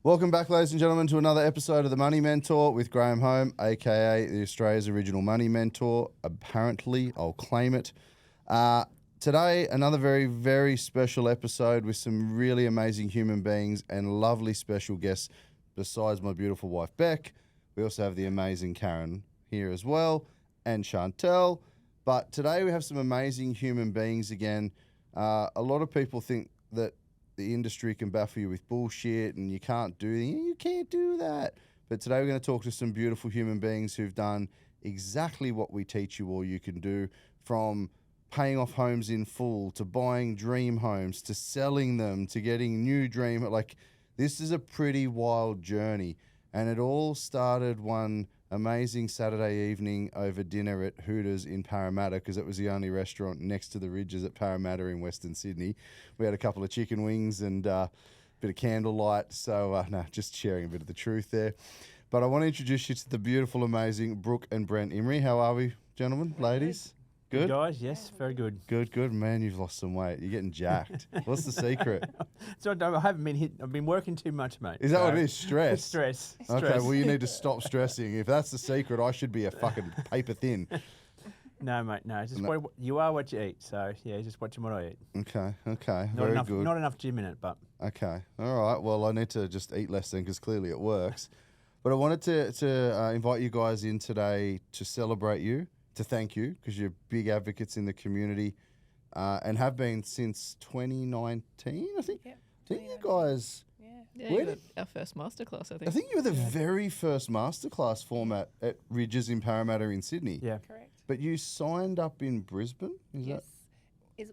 Welcome back, ladies and gentlemen, to another episode of The Money Mentor with Graham Home, a.k.a. the Australia's original money mentor. Apparently, I'll claim it. Today, another very, very special episode with some really amazing human beings and lovely special guests besides my beautiful wife, Bec. We also have the amazing Karen here as well, and Chantel. But today we have some amazing human beings again. A lot of people think that the industry can baffle you with bullshit and you can't do you can't do that. But today we're going to talk to some beautiful human beings who've done exactly what we teach you all you can do, from paying off homes in full to buying dream homes to selling them to getting new dream. Like, this is a pretty wild journey. And it all started one amazing Saturday evening over dinner at Hooters in Parramatta, because it was the only restaurant next to the Ridges at Parramatta in Western Sydney. We had a couple of chicken wings and a bit of candlelight. So, just sharing a bit of the truth there. But I want to introduce you to the beautiful, amazing Brooke and Brent Imries. How are we, gentlemen, ladies? Good? Guys, yes, very good. Good. Man, you've lost some weight. You're getting jacked. What's the secret? So I haven't been hit. I've been working too much, mate. Is that what it is? Stress? Stress. Okay, well, you need to stop stressing. If that's the secret, I should be a fucking paper thin. No, mate, no. Just you are what you eat. So, yeah, just watching what I eat. Okay. Not Very enough, good. Not enough gym in it, but... Okay. All right. Well, I need to just eat less then, because clearly it works. But I wanted to invite you guys in today to celebrate you, to thank you, because you're big advocates in the community and have been since 2019, I think. Yeah. Didn't you guys... Yeah, Where you did- were our first masterclass, I think. I think you were the very first masterclass format at Ridges in Parramatta in Sydney. Yeah. Correct. But you signed up in Brisbane? Yes.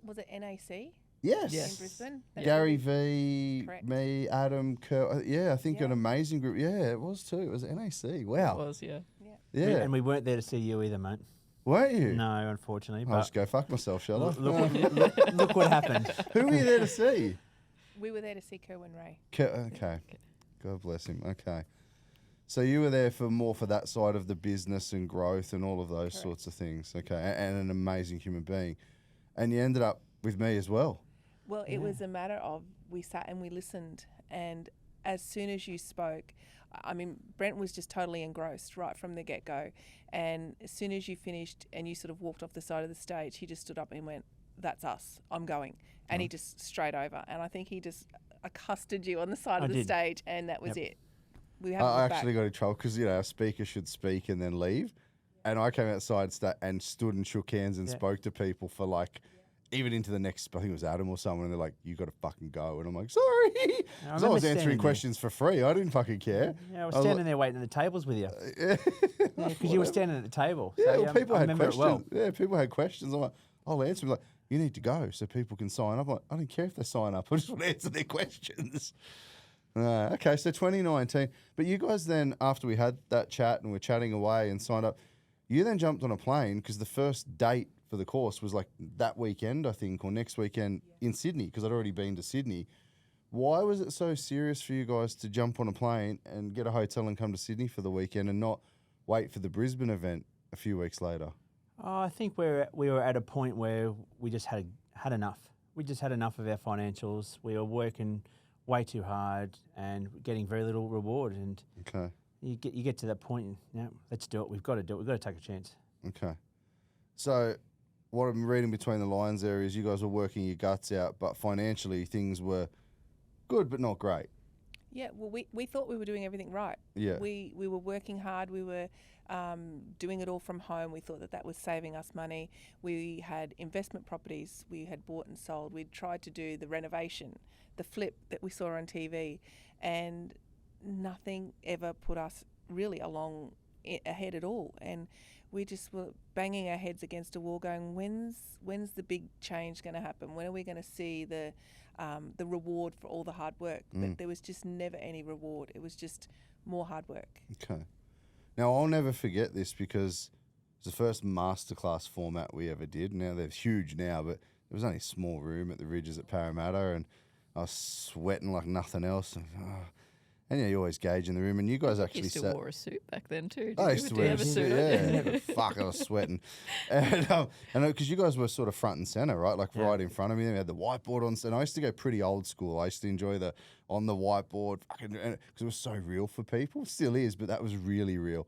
Was it NAC Yes. in Yes. Brisbane? That's Gary what V, Correct. me, Adam, Kerr. I think Yeah. an amazing group. Yeah, it was too. It was NAC. it Wow. was, yeah. Yeah. And we weren't there to see you either, mate. Weren't you? No, unfortunately. I'll But just go fuck myself, shall I? look what happened. Who were you there to see? We were there to see Kerwin Ray. Okay. God bless him. Okay. So you were there for that side of the business and growth and all of those Correct. sorts of things. Okay. And an amazing human being. And you ended up with me as well. Well, it was a matter of we sat and we listened, and as soon as you spoke, I mean, Brent was just totally engrossed right from the get-go, and as soon as you finished and you sort of walked off the side of the stage, he just stood up and went, "That's us, I'm going," and he just straight over, and I think he just accosted you on the side I of the did. stage, and that was Yep. it. We haven't I looked actually back. got in trouble because, a speaker should speak and then leave. And I came outside and stood and shook hands and Yeah. spoke to people for even into the next, I think it was Adam or someone, and they're like, "You got to fucking go." And I'm like, "Sorry." 'Cause I remember was standing answering there. questions for free. I didn't fucking care. Yeah, I was I was standing there waiting at the tables with you. Because you were standing at the table. Yeah, So, well, people I had remember questions. it well. Yeah, people had questions. I'm like, I'll answer them. Like, you need to go so people can sign up. I'm like, I don't care if they sign up. I just want to answer their questions. Okay, so 2019. But you guys then, after we had that chat and we're chatting away and signed up, you then jumped on a plane because the first date for the course was like that weekend, I think, or next weekend in Sydney, because I'd already been to Sydney. Why was it so serious for you guys to jump on a plane and get a hotel and come to Sydney for the weekend and not wait for the Brisbane event a few weeks later? Oh, I think we were at a point where we just had enough. We just had enough of our financials. We were working way too hard and getting very little reward. And Okay. you get to that point, let's do it. We've got to do it. We've got to take a chance. Okay. So what I'm reading between the lines there is you guys were working your guts out, but financially things were good but not great. Yeah, well, we thought we were doing everything right. Yeah. We were working hard. We were doing it all from home. We thought that was saving us money. We had investment properties we had bought and sold. We'd tried to do the renovation, the flip that we saw on TV, and nothing ever put us really ahead at all. And we just were banging our heads against a wall going, when's the big change going to happen? When are we going to see the reward for all the hard work? But there was just never any reward. It was just more hard work. Okay. Now, I'll never forget this because it's the first masterclass format we ever did. Now, they're huge now, but there was only a small room at the Ridges at Parramatta, and I was sweating like nothing else. And yeah, you always gauge in the room. And you guys actually You still sat. wore a suit back then too. I used to wear a suit. Yeah, fuck, I was sweating. And because you guys were sort of front and center, right? Like right in front of me. We had the whiteboard on. And I used to go pretty old school. I used to enjoy the on the whiteboard because it was so real for people. Still is, but that was really real.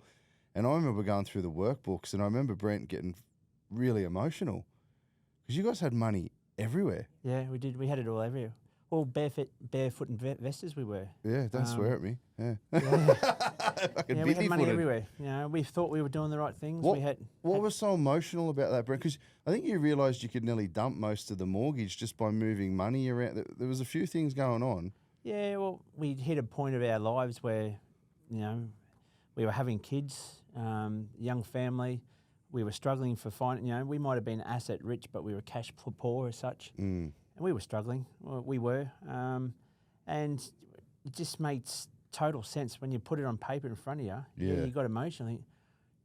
And I remember going through the workbooks, and I remember Brent getting really emotional because you guys had money everywhere. Yeah, we did. We had it all everywhere. All barefoot and vestas we were. Yeah, don't swear at me. Yeah. Yeah, we had money everywhere. You know, we thought we were doing the right things. What was so emotional about that, Brent? Because I think you realised you could nearly dump most of the mortgage just by moving money around. There was a few things going on. Yeah, well, we hit a point of our lives where, you know, we were having kids, young family. We were struggling for you know, we might have been asset rich, but we were cash poor as such. And we were struggling. Well, we were. And it just makes total sense when you put it on paper in front of you. Yeah. You got emotional. Think,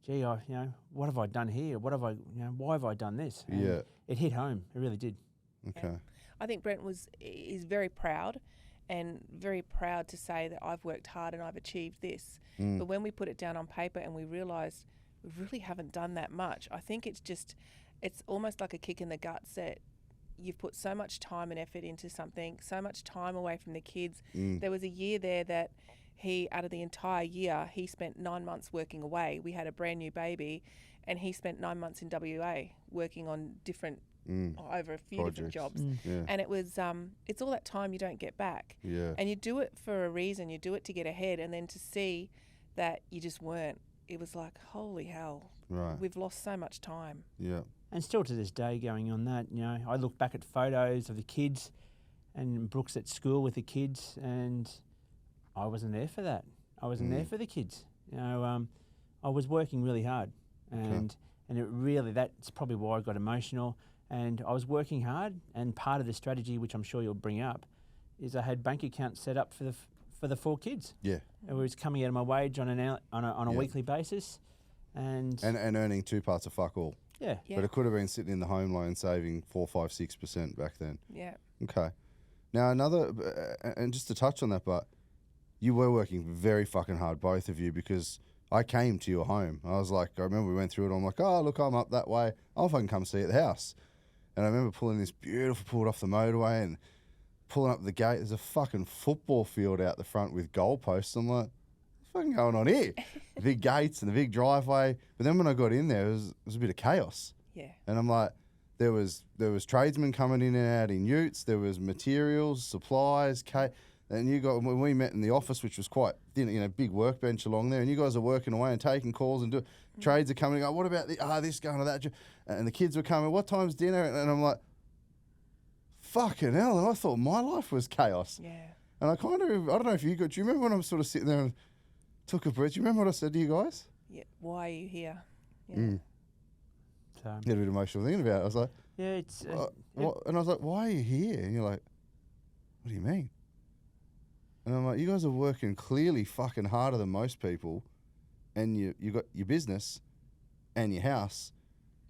gee, you know, what have I done here? What have I, you know, why have I done this? And it hit home. It really did. Okay. Yeah. I think Brent is very proud and very proud to say that I've worked hard and I've achieved this. But when we put it down on paper and we realised we really haven't done that much, I think it's almost like a kick in the guts that you've put so much time and effort into something, so much time away from the kids. There was a year there that out of the entire year, he spent 9 months working away. We had a brand new baby and he spent 9 months in WA working on different, over a few projects. different jobs. Yeah. And it was, it's all that time you don't get back. Yeah. And you do it for a reason, you do it to get ahead, and then to see that you just weren't, it was like, holy hell, we've lost so much time. Yeah. And still to this day going on that, you know, I look back at photos of the kids and Brooke's at school with the kids and I wasn't there for that. I wasn't there for the kids. You know, I was working really hard and it really, that's probably why I got emotional, and I was working hard, and part of the strategy, which I'm sure you'll bring up, is I had bank accounts set up for the 4 kids. Yeah. It was coming out of my wage on a weekly basis and earning 2 parts of fuck all. Yeah. But it could have been sitting in the home loan saving 4, 5, 6% back then. Yeah. Okay. Now and just to touch on that, but you were working very fucking hard, both of you, because I came to your home. I was like, I remember we went through it. I'm like, oh, look, I'm up that way. I'll fucking come see you at the house. And I remember pulled off the motorway and pulling up the gate. There's a fucking football field out the front with goalposts. I'm like, what's fucking going on here? The big gates and the big driveway. But then when I got in there, it was a bit of chaos. Yeah. And I'm like, there was tradesmen coming in and out in utes. There was materials, supplies, and when we met in the office, which was quite thin, you know, big workbench along there, and you guys are working away and taking calls and trades are coming. What about this going to that? And the kids were coming. What time's dinner? And I'm like, fucking hell! And I thought my life was chaos. Yeah. And I don't know if you got. Do you remember when I was sort of sitting there and took a breath? Do you remember what I said to you guys? Yeah. Why are you here? Yeah. So, you had a bit emotional thinking about it. I was like, yeah, it's. And I was like, why are you here? And you're like, what do you mean? And I'm like, you guys are working clearly fucking harder than most people, and you got your business and your house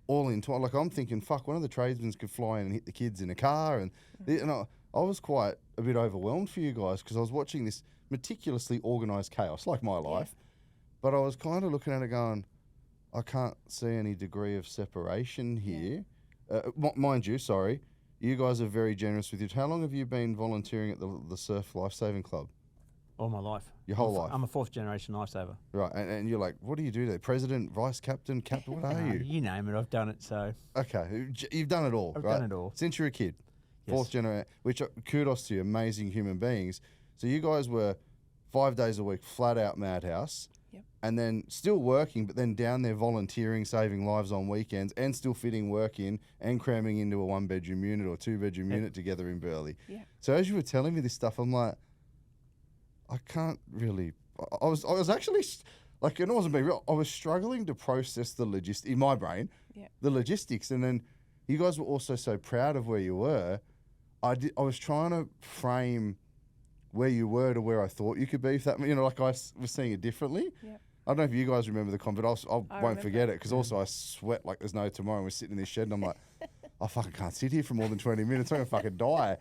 all in time. Like, I'm thinking, fuck, one of the tradesmen could fly in and hit the kids in a car. And I was quite a bit overwhelmed for you guys because I was watching this meticulously organised chaos, like my life. But I was kind of looking at it going, I can't see any degree of separation here. Mind you, sorry. You guys are very generous with you. How long have you been volunteering at the Surf Lifesaving Club? All my life. Your whole life? I'm a 4th generation lifesaver. Right, and you're like, what do you do there? President, vice captain, what are you? You name it, I've done it, so. Okay, you've done it all, I've right? done it all. Since you're a kid. Yes. 4th generation, which kudos to you, amazing human beings. So you guys were 5 days a week, flat out madhouse. Yep. And then still working, but then down there volunteering, saving lives on weekends, and still fitting work in and cramming into a 1-bedroom unit or 2-bedroom unit together in Burleigh. Yeah. So as you were telling me this stuff, I'm like, I can't really. I was actually like, it wasn't being real. I was struggling to process the logistics in my brain, the logistics, and then you guys were also so proud of where you were. I was trying to frame where you were to where I thought you could be. If that, you know, like I was seeing it differently. Yeah. I don't know if you guys remember the comment, but I won't forget it because also I sweat like there's no tomorrow. And we're sitting in this shed and I'm like, I fucking can't sit here for more than 20 minutes. I'm gonna fucking die.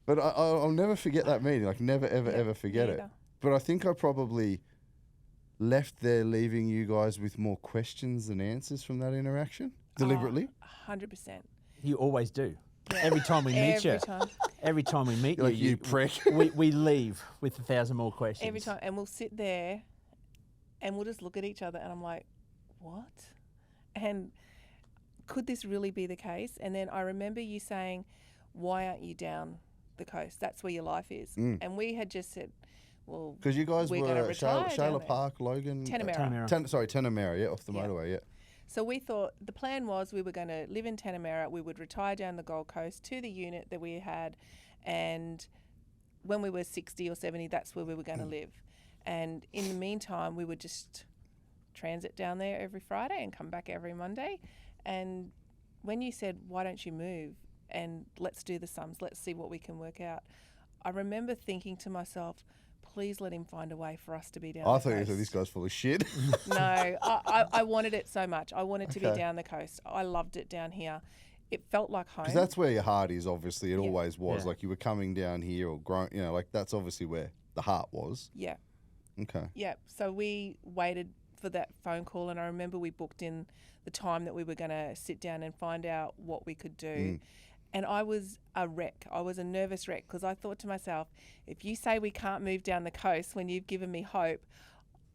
But I'll never forget that meeting. Like never, ever, ever forget it. But I think I probably left there leaving you guys with more questions than answers from that interaction deliberately. 100%. You always do. Every time we meet you. Every time. Every time we meet You're like, you prick. we leave with 1,000 more questions. Every time. And we'll sit there and we'll just look at each other and I'm like, what? And could this really be the case? And then I remember you saying, why aren't you down the coast? That's where your life is. And we had just said, well, Because you guys we're gonna were retire down Shayla there. Park, Logan. Tanamera. Tanamera, yeah, off the Yeah. motorway, yeah. So we thought the plan was we were going to live in Tanamera, we would retire down the Gold Coast to the unit that we had, and when we were 60 or 70, that's where we were going to live. And in the meantime, we would just transit down there every Friday and come back every Monday. And when you said, why don't you move and let's do the sums, let's see what we can work out, I remember thinking to myself, please let him find a way for us to be down I the thought you coast. said this guy's full of shit. No, I wanted it so much. I wanted to be Okay. down the coast. I loved it down here. It felt like home. Because that's where your heart is, obviously. It Yeah. always was. Yeah. Like you were coming down here or growing, like that's obviously where the heart was. Yeah, Okay. yeah. So we waited for that phone call, and I remember we booked in the time that we were going to sit down and find out what we could do. And I was a wreck. I was a nervous wreck because I thought to myself, if you say we can't move down the coast when you've given me hope,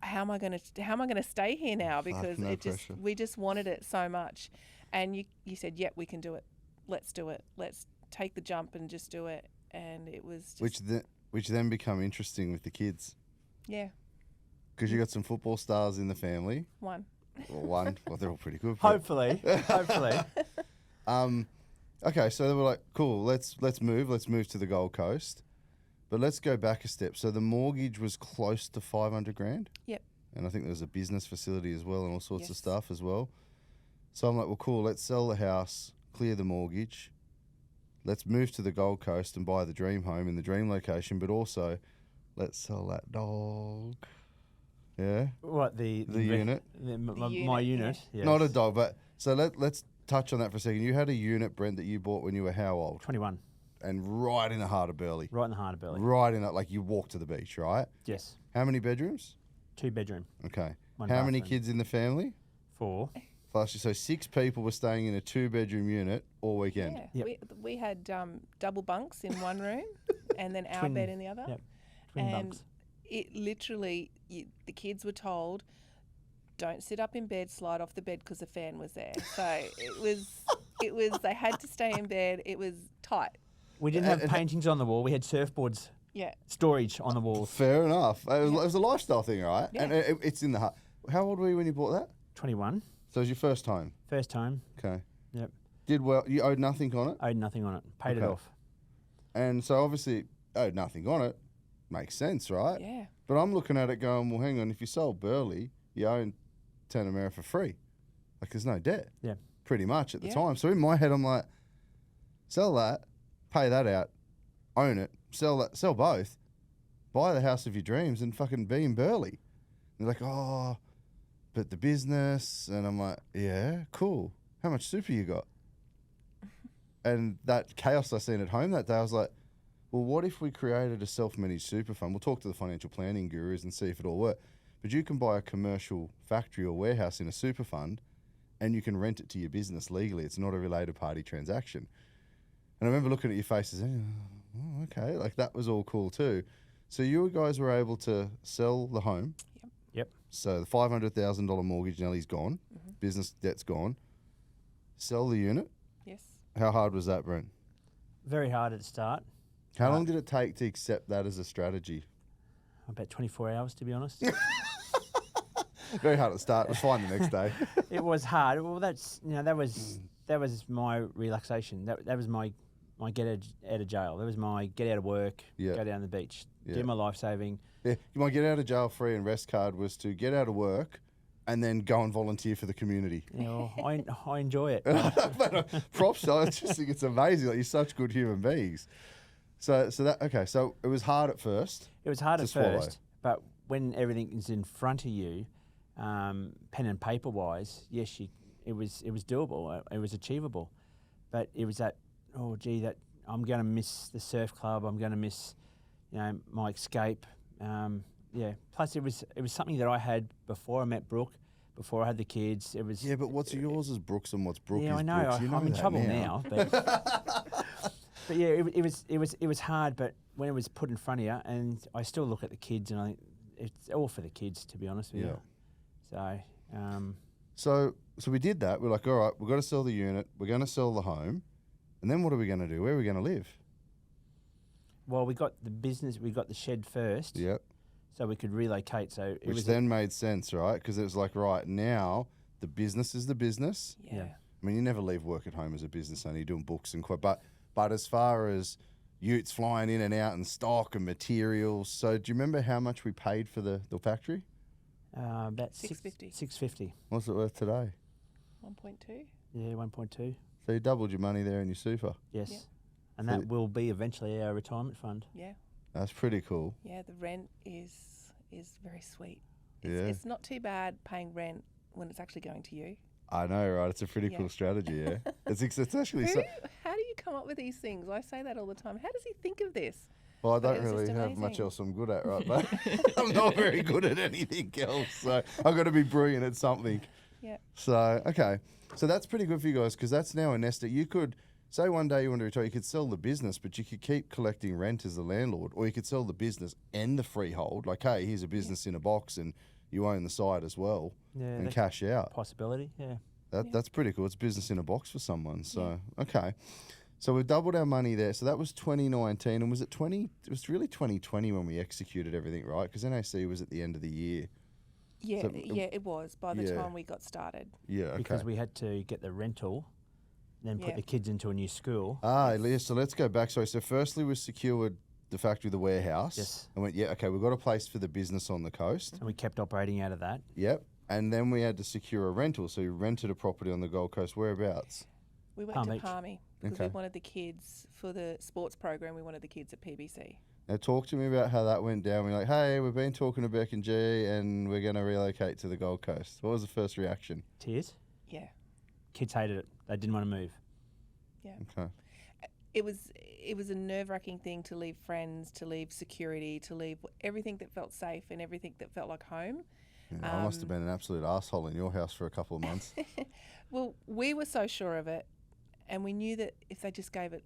how am I going to stay here now? Because no it just pressure. we just wanted it so much. And you said, yep, we can do it. Let's do it. Let's take the jump and just do it. And it was just, Which then become interesting with the kids. yeah, Because you got some football stars in the family. one. Well, one. Well, they're all pretty good. but- Hopefully. Okay, so they were like, cool, let's move to the Gold Coast. But let's go back a step. So the mortgage was close to 500 grand. Yep. And I think there was a business facility as well and all sorts of Yes. stuff as well. So I'm like, well, cool, let's sell the house, clear the mortgage. Let's move to the Gold Coast and buy the dream home in the dream location, but also let's sell that dog. Yeah? What, the unit? My unit, unit. Yes. Not a dog, but so let's touch on that for a second. You had a unit, Brent, that you bought when you were how old? 21. And right in the heart of Burleigh. Right in the heart of Burleigh. Right in that, like you walk to the beach, right? Yes. How many bedrooms? 2 bedroom. Okay. One How many bathroom. kids in the family? 4. So 6 people were staying in a 2-bedroom unit all weekend. Yeah. Yep. We had double bunks in one room and then our Twin- bed in the other. Yep. Twin And bunks. it literally, the kids were told, don't sit up in bed, slide off the bed because the fan was there. So it was, they had to stay in bed. It was tight. We didn't have paintings on the wall. We had surfboards, Yeah. storage on the walls. Fair enough. It was a lifestyle thing, right? Yeah. And it's in the heart. How old were you when you bought that? 21. So it was your first home. First home. Okay. Yep. Did well. You owed nothing on it? Owed nothing on it. Paid it Okay. off. And so obviously owed nothing on it. Makes sense, right? Yeah. But I'm looking at it going, well, hang on. If you sold Burleigh, you own Tanamera for free. Like there's no debt. Yeah. Pretty much at the Yeah. time. So in my head, I'm like, sell that, pay that out, own it, sell both, buy the house of your dreams and fucking be in Burleigh. And they're like, oh, but the business. And I'm like, yeah, cool. How much super you got? And that chaos I seen at home that day, I was like, well, what if we created a self-managed super fund? We'll talk to the financial planning gurus and see if it all works. But you can buy a commercial factory or warehouse in a super fund and you can rent it to your business legally. It's not a related party transaction. And I remember looking at your faces, oh, okay, like that was all cool too. So you guys were able to sell the home. Yep. So the $500,000 mortgage Nellie's gone, business debt's gone. Sell the unit. Yes. How hard was that, Brent? Very hard at the start. How long did it take to accept that as a strategy? About 24 hours, to be honest. Very hard at the start. It was fine the next day. It was hard. Well, that's that was my relaxation. That was my get out of jail. That was my get out of work, Yeah. go down the beach, Yeah. do my life saving. Yeah, my get out of jail free and rest card was to get out of work and then go and volunteer for the community. You know, I enjoy it. Props, I just think it's amazing. Like you're such good human beings. So it was hard at first. It was hard to at swallow. first, but when everything is in front of you, pen and paper wise, yes, it was doable. It was achievable, but it was that that I'm going to miss the surf club. I'm going to miss my escape. yeah. Plus, it was something that I had before I met Brooke, before I had the kids. It was Yeah, but what's yours is Brooks and what's Brooke yeah, is I know. Brooks. You know I'm in that trouble now, but but yeah, it was hard. But when it was put in front of you, and I still look at the kids, and I think it's all for the kids, to be honest with Yeah. you. So. So we did that. We're like, all right, we've got to sell the unit. We're going to sell the home. And then what are we going to do? Where are we going to live? Well, we got the business, we got the shed first, Yep. so we could relocate. So it Which was then made sense, right? Because it was like, right, now the business is the business. Yeah. yeah. I mean, you never leave work at home as a business owner. You're doing books and but as far as utes flying in and out and stock and materials, so do you remember how much we paid for the factory? About $650. $650. What's it worth today? 1.2. Yeah, 1.2. So you doubled your money there in your super. Yes, Yeah. and So that will be eventually our retirement fund. Yeah. That's pretty cool. Yeah. The rent is very sweet. It's, Yeah. it's not too bad paying rent when it's actually going to you. I know, right? It's a pretty Yeah. cool strategy, yeah. It's actually Who, so. how do you come up with these things? I say that all the time. How does he think of this? Well, I But don't it was really just have much amazing. else I'm good at, right? But I'm not very good at anything else, so I've got to be brilliant at something. Yeah. So, okay. So that's pretty good for you guys because that's now a nest that you could, say one day you want to retire, you could sell the business, but you could keep collecting rent as the landlord, or you could sell the business and the freehold. Like, hey, here's a business in a box and you own the site as well Yeah, and that's cash out. possibility. Yeah. That's pretty cool. It's business in a box for someone. So, okay. So we've doubled our money there. So that was 2019. And was it 20? It was really 2020 when we executed everything, right? Because NAC was at the end of the year. Yeah, So, it was by the yeah. time we got started. Yeah, okay. Because we had to get the rental, then put Yeah. the kids into a new school. Yeah, so let's go back. Sorry. So firstly, we secured the factory, the warehouse. Yes. And went, yeah, okay, we've got a place for the business on the coast. And we kept operating out of that. Yep. And then we had to secure a rental. So we rented a property on the Gold Coast. Whereabouts? We went Palm to Beach. Palmy because we Okay. wanted the kids for the sports program. We wanted the kids at PBC. Now talk to me about how that went down. We're like, hey, we've been talking to Bec and G and we're going to relocate to the Gold Coast. What was the first reaction? Tears. Yeah, Kids hated it. They didn't want to move. Okay. it was a nerve-wracking thing to leave friends, to leave security, to leave everything that felt safe and everything that felt like home. Yeah, I must have been an absolute asshole in your house for a couple of months. Well, we were so sure of it, and we knew that if they just gave it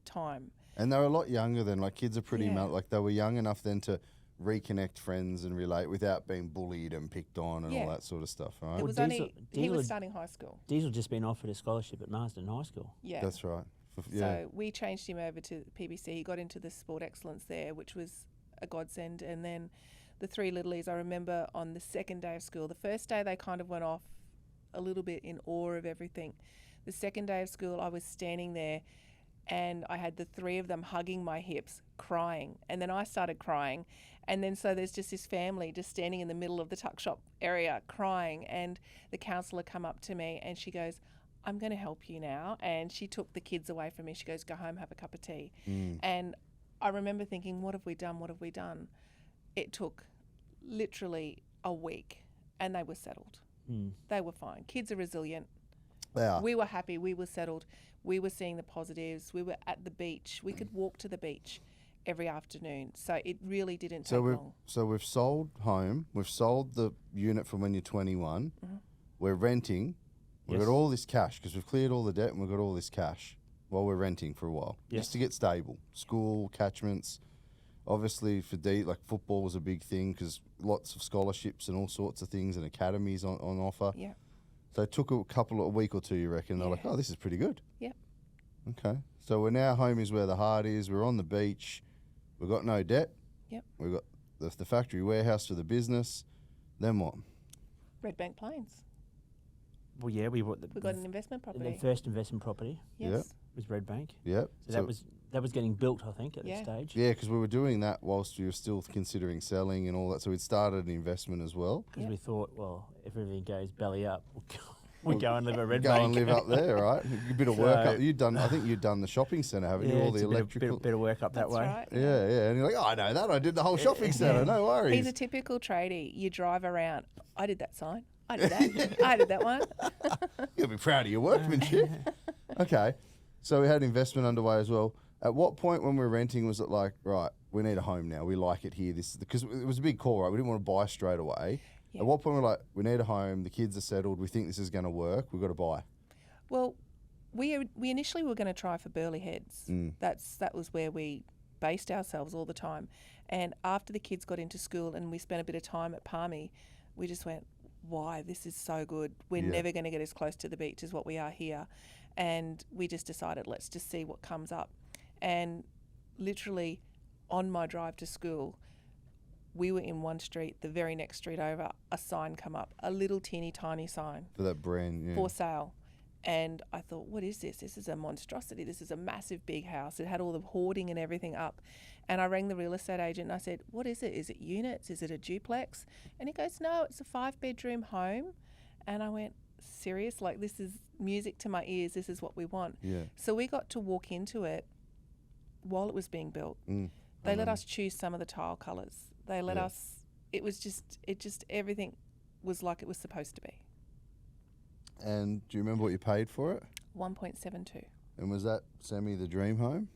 time. And they were a lot younger then. Like kids are pretty Yeah. like they were young enough then to reconnect friends and relate without being bullied and picked on and all Yeah. that sort of stuff, right? It Well, was Diesel- only he was Diesel- starting high school. Diesel just been offered a scholarship at Marsden High School. Yeah. That's right. Yeah. So we changed him over to PBC. He got into the sport excellence there, which was a godsend. And then the three littlies, I remember on the second day of school, the first day they kind of went off a little bit in awe of everything. The second day of school, I was standing there and I had the three of them hugging my hips, crying. And then I started crying. And then so there's just this family just standing in the middle of the tuck shop area crying. And the counsellor come up to me and she goes, I'm going to help you now. And she took the kids away from me. She goes, go home, have a cup of tea. And I remember thinking, what have we done? What have we done? It took literally a week and they were settled. They were fine. Kids are resilient. They are. We were happy. We were settled. We were seeing the positives. We were at the beach. We could walk to the beach every afternoon. So it really didn't take long. So we've sold home. We've sold the unit from when you're 21. We're renting. We've Yes. got all this cash because we've cleared all the debt and we've got all this cash while we're renting for a while Yes. just to get stable. School, catchments. Obviously for like football was a big thing because lots of scholarships and all sorts of things and academies on offer. Yeah. So it took a week or two, you reckon? They're like, Yeah. oh, this is pretty good. Yep. Okay. So we're now home is where the heart is. We're on the beach. We've got no debt. Yep. We've got the factory warehouse for the business. Then what? Red Bank Plains. Well, yeah, we bought We got an investment the property. first investment property Yes. was Red Bank. Yep. So that was getting built, I think, at Yeah. that stage. Yeah, because we were doing that whilst we were still considering selling and all that. So we'd started an investment as well. Because Yeah. we thought, well, if everything goes belly up, we'll go and live at Red Go Bank. and live up there, right? A bit of work So- up. You'd done. I think you'd done the shopping centre, haven't you? Yeah, All it's the a bit of- electrical. bit of work up that That's way. right. Yeah, yeah. And you're like, oh, I know that. I did the whole shopping centre. No worries. He's a typical tradie. You drive around. I did that sign. I did that. I did that one. You'll be proud of your workmanship. Okay. So we had investment underway as well. At what point when we were renting was it like, right, we need a home now. We like it here. This is because it was a big call, right? We didn't want to buy straight away. Yeah. At what point we're like, we need a home. The kids are settled. We think this is going to work. We've got to buy. Well, we initially were going to try for Burleigh Heads. That was where we based ourselves all the time. And after the kids got into school and we spent a bit of time at Palmy, we just went, why? This is so good. We're never going to get as close to the beach as what we are here. And we just decided, let's just see what comes up. And literally on my drive to school, we were in one street, the very next street over, a sign come up, a little teeny tiny sign. For that brand, For sale. And I thought, what is this? This is a monstrosity. This is a massive big house. It had all the hoarding and everything up. And I rang the real estate agent and I said, what is it? Is it units? Is it a duplex? And he goes, no, it's a 5-bedroom home. And I went, serious? Like, this is music to my ears. This is what we want. Yeah. So we got to walk into it while it was being built. They let us choose some of the tile colours. They let us, it just, everything was like it was supposed to be. And do you remember what you paid for it? 1.72. And was that Sammy the dream home?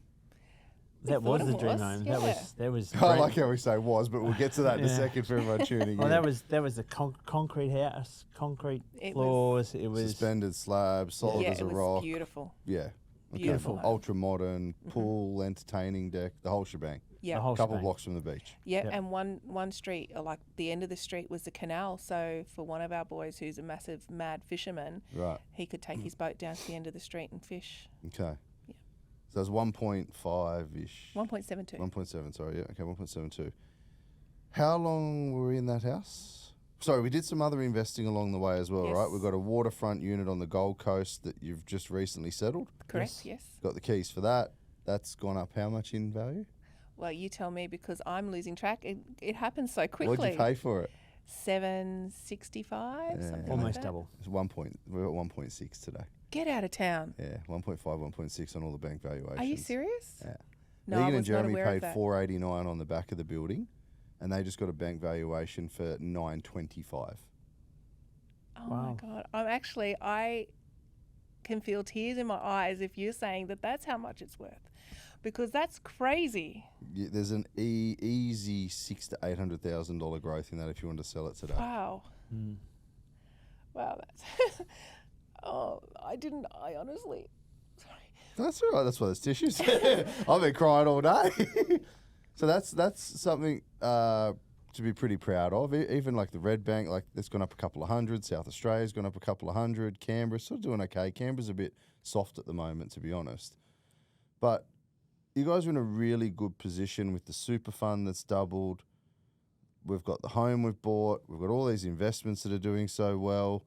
That was thought the it dream was, home. yeah. That was. I Brent. like how we say was, but we'll get to that in a Yeah. second for everyone tuning Well, in. that was a concrete house, concrete It floors. It was Suspended slabs, solid Yeah, as a it was rock. beautiful. Yeah. Beautiful home. Ultra modern, pool, entertaining deck, the whole shebang. the Yeah. whole Couple shebang. blocks from the beach. Yeah, Yep. and one street, or like the end of the street was the canal. So for one of our boys who's a massive mad fisherman, Right. he could take his boat down to the end of the street and fish. Okay. Yeah. So it's 1.5-ish. 1.72. 1.7, sorry. Yeah, okay, 1.72. How long were we in that house? Sorry, we did some other investing along the way as well, right? Yes. We've got a waterfront unit on the Gold Coast that you've just recently settled. Correct, yes. Got the keys for that. That's gone up how much in value? Well, you tell me because I'm losing track. It happens so quickly. What'd you pay for it? 765, Yeah. something Almost like that. double. It's we're at 1.6 today. Get out of town. Yeah, 1.5, 1.6 on all the bank valuations. Are you serious? Yeah. No, Megan I and was not Jeremy aware of paid that. $489 on the back of the building, and they just got a bank valuation for $925. Oh my Wow. God. I can feel tears in my eyes if you're saying that that's how much it's worth, because that's crazy. Yeah, there's an easy $600,000 to $800,000 growth in that if you want to sell it today. Wow. Mm. Wow. That's I honestly, sorry. That's all right. That's why there's tissues. I've been crying all day. So that's something to be pretty proud of. Even like the Red Bank, like it's gone up a couple of hundred. South Australia's gone up a couple of hundred. Canberra's still doing okay. Canberra's a bit soft at the moment, to be honest. But you guys are in a really good position with the super fund that's doubled. We've got the home we've bought. We've got all these investments that are doing so well.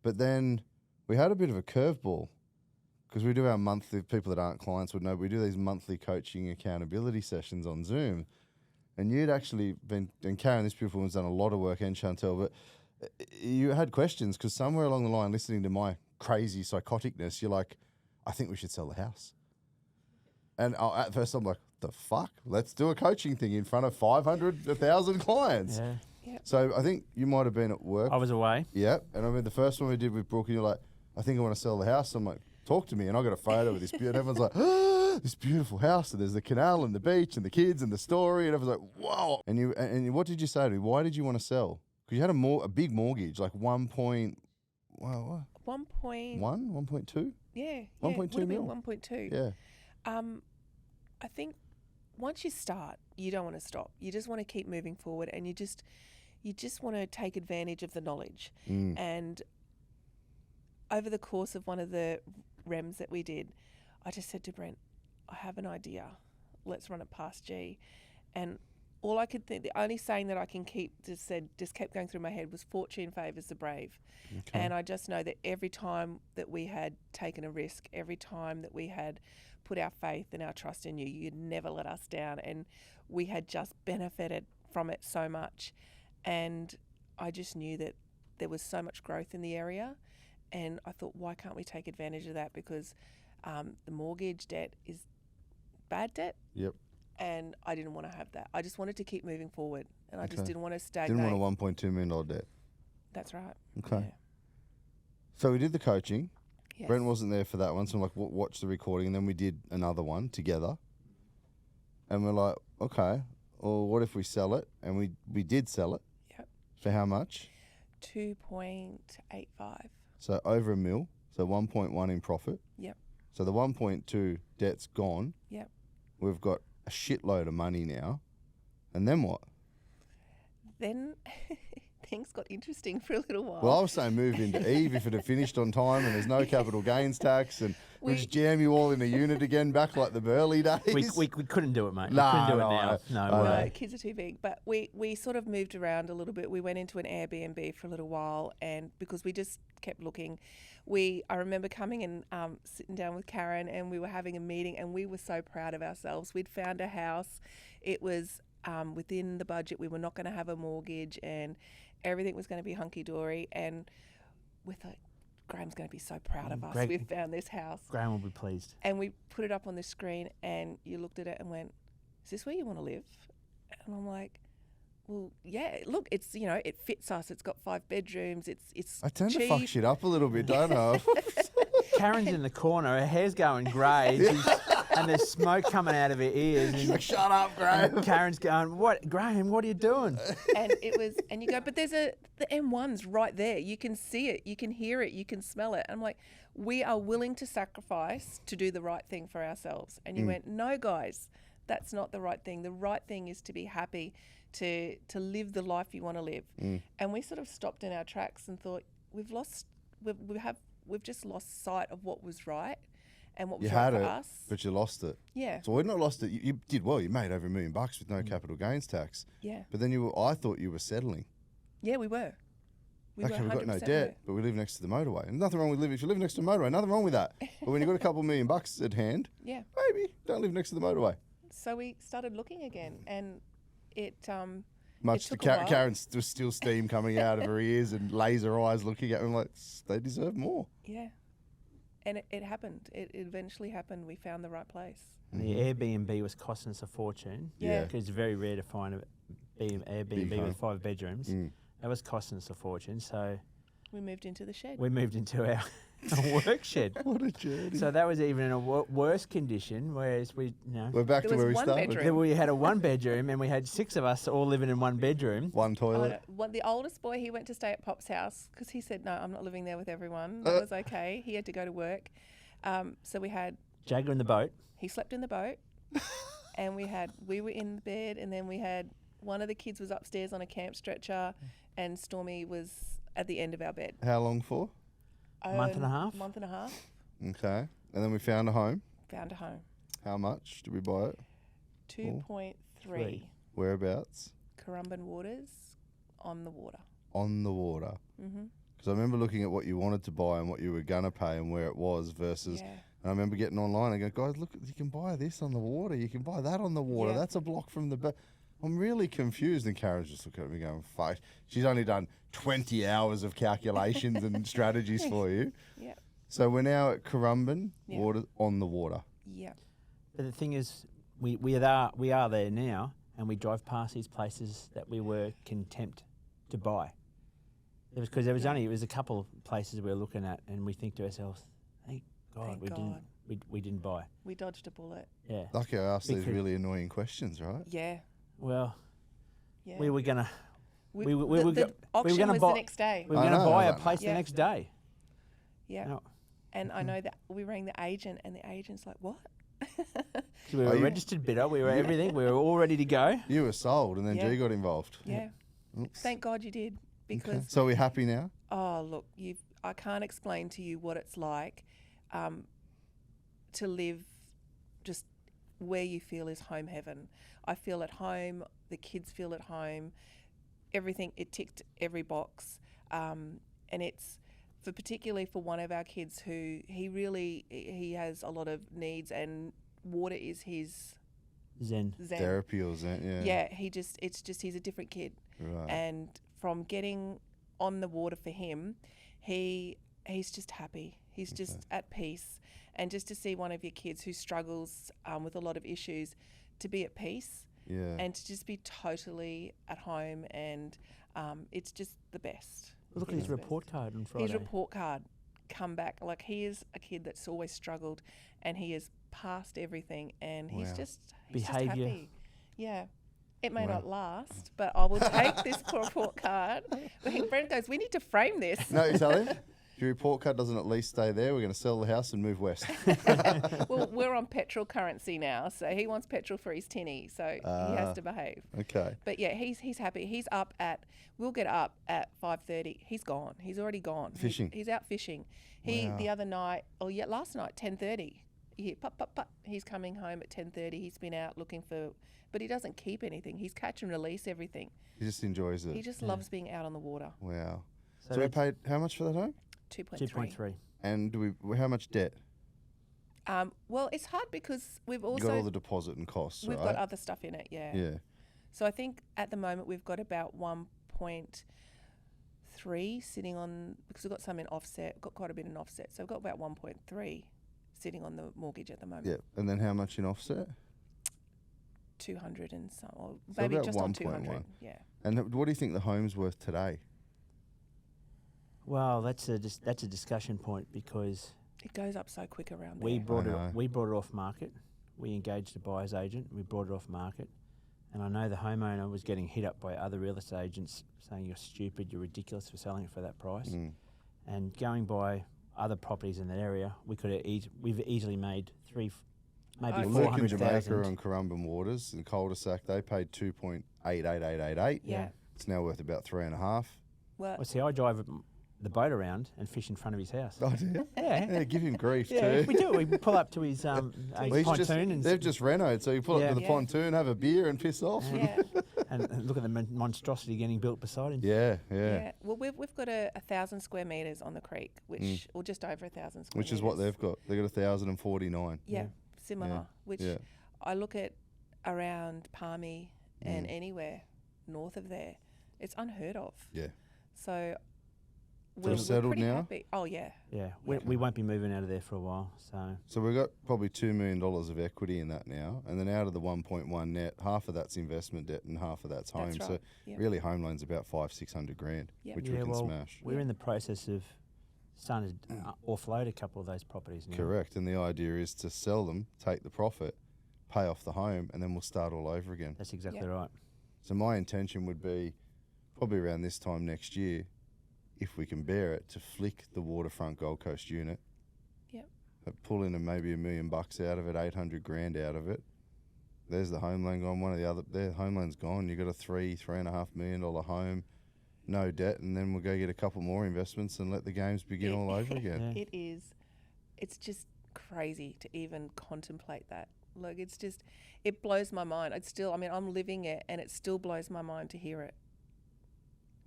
But then we had a bit of a curveball because we do our monthly, people that aren't clients would know, we do these monthly coaching accountability sessions on Zoom. And you'd actually been, and Karen, this beautiful woman's done a lot of work, and Chantel, but you had questions because somewhere along the line, listening to my crazy psychoticness, you're like, I think we should sell the house. And at first I'm like, the fuck? Let's do a coaching thing in front of 500, 1,000 clients. Yeah. So I think you might have been at work. I was away. Yeah. And I mean, the first one we did with Brooke, and you're like, I think I want to sell the house. I'm like, talk to me. And I got a photo with this, and everyone's like, this beautiful house. And there's the canal and the beach and the kids and the story. And everyone's like, whoa. And what did you say to me? Why did you want to sell? Because you had a big mortgage, like 1 point, what? 1 point. 1.2? Yeah. 1.2 mil. 1.2. Yeah. I think once you start, you don't want to stop. You just want to keep moving forward, and you just want to take advantage of the knowledge. And over the course of one of the REMs that we did, I just said to Brent, I have an idea. Let's run it past G. And all I could think, the only saying that I can just kept going through my head was fortune favours the brave. Okay. And I just know that every time that we had taken a risk, every time that we had put our faith and our trust in you, you'd never let us down. And we had just benefited from it so much. And I just knew that there was so much growth in the area. And I thought, why can't we take advantage of that? Because the mortgage debt is bad debt. Yep. And I didn't want to have that. I just wanted to keep moving forward. And I just Okay. didn't want to stagnate. Didn't want a $1.2 million debt. That's right. Okay. Yeah. So we did the coaching. Yes. Brent wasn't there for that one, so I'm like, watch the recording. And then we did another one together. And we're like, okay, well, what if we sell it? And we did sell it. Yep. For how much? 2.85. So over $1 million. So 1.1 in profit. Yep. So the 1.2 debt's gone. Yep. We've got a shitload of money now. And then what? Then things got interesting for a little while. Well, I was saying move into Eve if it had finished on time and there's no capital gains tax and we just jam you all in a unit again back like the Burley days. We couldn't do it, mate. Nah, we couldn't do no, it now. No No, way. kids are too big. But we sort of moved around a little bit. We went into an Airbnb for a little while, and because we just kept looking, I remember coming and sitting down with Karen, and we were having a meeting, and we were so proud of ourselves. We'd found a house. It was within the budget. We were not going to have a mortgage, and everything was going to be hunky-dory. And we thought, Graham's going to be so proud of us. Greg- We've found this house. Graham will be pleased. And we put it up on the screen, and you looked at it and went, is this where you want to live? And I'm like, well, yeah, look, it's, it fits us. It's got 5 bedrooms. It's I tend cheap. to fuck shit up a little bit, don't I? Karen's in the corner. Her hair's going grey. And there's smoke coming out of her ears. She's And like, shut up, Graham. Karen's going, "What, Graham? What are you doing?" And it was, and you go, but there's the M1's right there. You can see it, you can hear it, you can smell it. I'm like, we are willing to sacrifice to do the right thing for ourselves. And you went, no, guys, that's not the right thing. The right thing is to be happy, to live the life you want to live. And we sort of stopped in our tracks and thought, we've just lost sight of what was right. And what was You right had for it, us. but you lost it. Yeah. So we've not lost it. You did well. You made over $1 million with no capital gains tax. Yeah. But then I thought you were settling. Yeah, we were. We Okay, were we've got no 100% debt, but we live next to the motorway. And nothing wrong with if you live next to the motorway, nothing wrong with that. But when you've got a couple $1 million at hand, Yeah. maybe don't live next to the motorway. So we started looking again, and it Much it to took a while. Karen's still steam coming out of her ears and laser eyes looking at me like, they deserve more. Yeah. And it happened. It eventually happened. We found the right place. The Airbnb was costing us a fortune. Yeah. Because it's very rare to find Big Airbnb home. with 5 bedrooms. Mm. That was costing us a fortune. So We moved into the shed. we moved into our work shed. What a journey. So that was even in a worse condition, whereas we're back There to was where we one started. bedroom. Then we had a 1 bedroom and we had 6 of us all living in 1 bedroom. One toilet. The oldest boy, he went to stay at Pop's house because he said, no, I'm not living there with everyone. That was okay. He had to go to work. So we had, Jagger in the boat. he slept in the boat and we were in the bed, and then we had, one of the kids was upstairs on a camp stretcher, and Stormy was at the end of our bed. How long for? Month and a half? Month and a half. Okay. And then we found a home. Found a home. How much did we buy it? 2.3. Whereabouts? Currumbin waters on the water. On the water. Mm-hmm. Because I remember looking at what you wanted to buy and what you were going to pay and where it was versus... Yeah. And I remember getting online and going, guys, look, you can buy this on the water. You can buy that on the water. Yeah. That's a block from the... I'm really confused. And Karen's just looking at me going, fuck. She's only done 20 hours of calculations and strategies for you. Yeah. So we're now at Currumbin, Yeah. water on the water. Yeah. But the thing is, we are there now, and we drive past these places that we were content to buy. It was because it was a couple of places we were looking at, and we think to ourselves, thank God Thank we God. we didn't buy. We dodged a bullet. Yeah. Lucky I asked these Because- really annoying questions, right? Yeah. Well, Yeah. we were gonna We, we the, were the go- auction gonna was buy- the next day. we were I gonna know, buy I a know. place Yeah. the next day. Yeah. No. And I know that we rang the agent, and the agent's like, what? So we were Are a you- registered bidder. We were everything. We were all ready to go. You were sold and then Yeah. G got involved. Yeah. Oops. Thank God you did, because Okay. So we're happy now? oh look, I can't explain to you what it's like to live just where you feel is home heaven. I feel at home. The kids feel at home. Everything, it ticked every box, and it's particularly for one of our kids who he has a lot of needs, and water is his Zen. zen. Therapy or Zen, yeah. Yeah, he's a different kid. Right. And from getting on the water for him, he's just happy. He's just at peace. And just to see one of your kids who struggles with a lot of issues to be at peace Yeah. and to just be totally at home, and it's just the best. Look at his report card on Friday. His report card come back. Like, he is a kid that's always struggled, and he has passed everything, and he's Wow. just Behaviour. happy. Yeah. It may Wow. not last, but I will take this report card. Brent goes, we need to frame this. No, you tell him. If your report card doesn't at least stay there, we're going to sell the house and move west. Well, we're on petrol currency now, so he wants petrol for his tinny, so he has to behave. Okay. But yeah, he's happy. He's up at. We'll get up at 5:30. He's gone. He's already gone. Fishing. He's out fishing. Wow. The other night, last night, 10:30. You hear pop pop pop. He's coming home at 10:30. He's been out looking for, but he doesn't keep anything. He's catch and release everything. He just enjoys it. He just loves being out on the water. Wow. So So we that's paid how much for that home? 2.3. 2.3. And how much debt? Well, it's hard because we've You got also all the deposit and costs, we've right? got other stuff in it. Yeah. Yeah. So I think at the moment we've got about 1.3 sitting on, because we've got some in offset, got quite a bit in offset. So we've got about 1.3 sitting on the mortgage at the moment. Yeah. And then how much in offset? 200 and some, or So maybe about just on 1.1. 200. Yeah. And what do you think the home's worth today? Well, that's a discussion point because It goes up so quick around we there. brought know. it off market. We engaged a buyer's agent. We brought it off market, and I know the homeowner was getting hit up by other real estate agents saying you're stupid, you're ridiculous for selling it for that price. Mm. And going by other properties in that area, we've easily made maybe Oh, Well, Luke in 400,000. Jamaica on Currumbin Waters, the cul-de-sac, they paid 2.88888. Yeah. It's now worth about 3.5. Well, Well, see, I drive the boat around and fish in front of his house. Oh, do you? Yeah. Yeah, give him grief Yeah, too. we do. We pull up to his Well, he's pontoon and they've just renoed, so you pull up Yeah. to the Yeah. pontoon, have a beer, and piss off. yeah. and look at the monstrosity getting built beside him. Yeah, yeah. Yeah. Well, we've got 1,000 square metres on the creek, which, or just over 1,000 square Which is what metres. they've got. They've got 1,049. Yeah, Yeah. similar. Which Yeah. I look at around Palmy and anywhere north of there, it's unheard of. Yeah. So you're settled pretty now? happy. Oh yeah, Yeah, we won't be moving out of there for a while. So So we've got probably $2 million of equity in that now, and then out of the 1.1 net, half of that's investment debt and half of that's home. That's So right. Yep. really, home loans about 500-600 grand, Yep. which we can smash. we're in the process of starting to offload a couple of those properties now. Correct, and the idea is to sell them, take the profit, pay off the home, and then we'll start all over again. That's exactly Yep. right. So my intention would be probably around this time next year, if we can bear it, to flick the waterfront Gold Coast unit. Yep. Pull in maybe $1 million out of it, 800 grand out of it. There's the home loan gone. One of the other, their home loan's gone. You got a $3.5 million home, no debt, and then we'll go get a couple more investments and let the games begin all over again. Yeah. It is. It's just crazy to even contemplate that. Like it's just, it blows my mind. It's still. I mean, I'm living it, and it still blows my mind to hear it.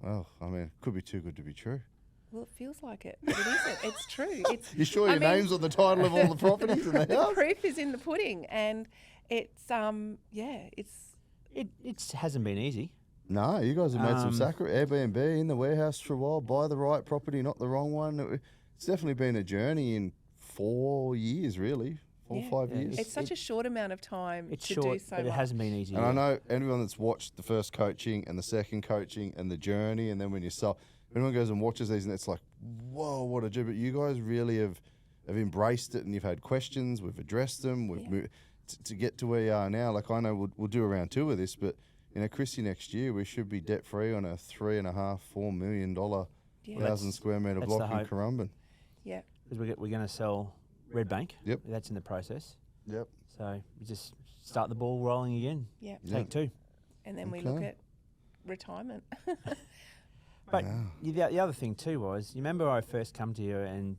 Well, I mean, it could be too good to be true. Well, it feels like it, but it isn't. It's true. It's You sure I your mean- name's on the title of all the properties in the the house? proof is in the pudding, and it's it's It hasn't been easy. No, you guys have made some Um, Airbnb in the warehouse for a while. Buy the right property, not the wrong one. It's definitely been a journey in 4 years, really. Four Yeah. or 5 Yeah, years. it's such a short amount of time It's to short, do so but much. it hasn't been easy. And I yet. know anyone that's watched the first coaching and the second coaching and the journey, and then when you sell, anyone goes and watches these, and it's like, whoa, what a job! But you guys really have embraced it, and you've had questions. We've addressed them. We've Yeah. moved to get to where you are now. Like I know we'll do a round 2 of this, but Chrissy, next year we should be debt free on a $3.5-4 million Yeah. 1,000 square metre that's the block in hope. Currumbin. Yeah. Because we're going to sell Red Bank. Yep. That's in the process. Yep. So we just start the ball rolling again. Yeah. Yeah. Take 2. And then we look Okay. at retirement. But Wow. the other thing too was, you remember I first come to you and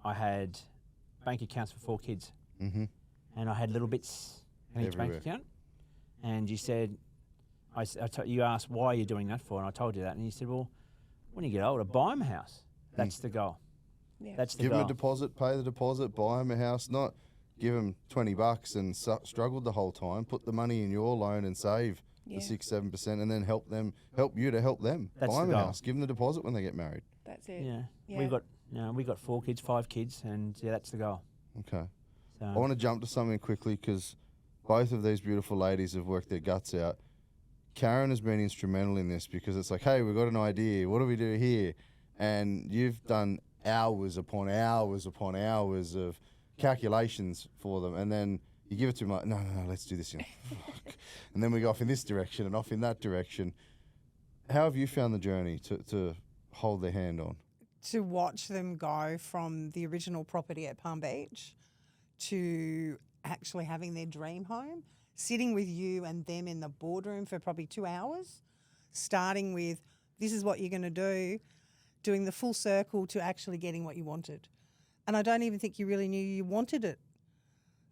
I had bank accounts for 4 kids, Mm-hmm. and I had little bits in each bank Everywhere. account. And you said, you asked why you're doing that for, and I told you that, and you said, well, when you get older, buy them a house. That's the goal. Yeah. That's the Give them goal. a deposit, pay the deposit, buy them a house, not give them $20 and struggled the whole time. Put the money in your loan and save Yeah. the 6-7%, and then help you to help them. That's buy the them a goal. house, give them the deposit when they get married. That's it. Yeah. Yeah. We got 4 kids, 5 kids, and yeah, that's the goal. Okay. So I want to jump to something quickly because both of these beautiful ladies have worked their guts out. Karen has been instrumental in this because it's like, hey, we've got an idea. What do we do here? And you've done hours upon hours upon hours of calculations for them, and then you give it to them like, no, let's do this. And then we go off in this direction and off in that direction. How have you found the journey to hold their hand on? To watch them go from the original property at Palm Beach to actually having their dream home, sitting with you and them in the boardroom for probably 2 hours, starting with, this is what you're going to do, doing the full circle to actually getting what you wanted. And I don't even think you really knew you wanted it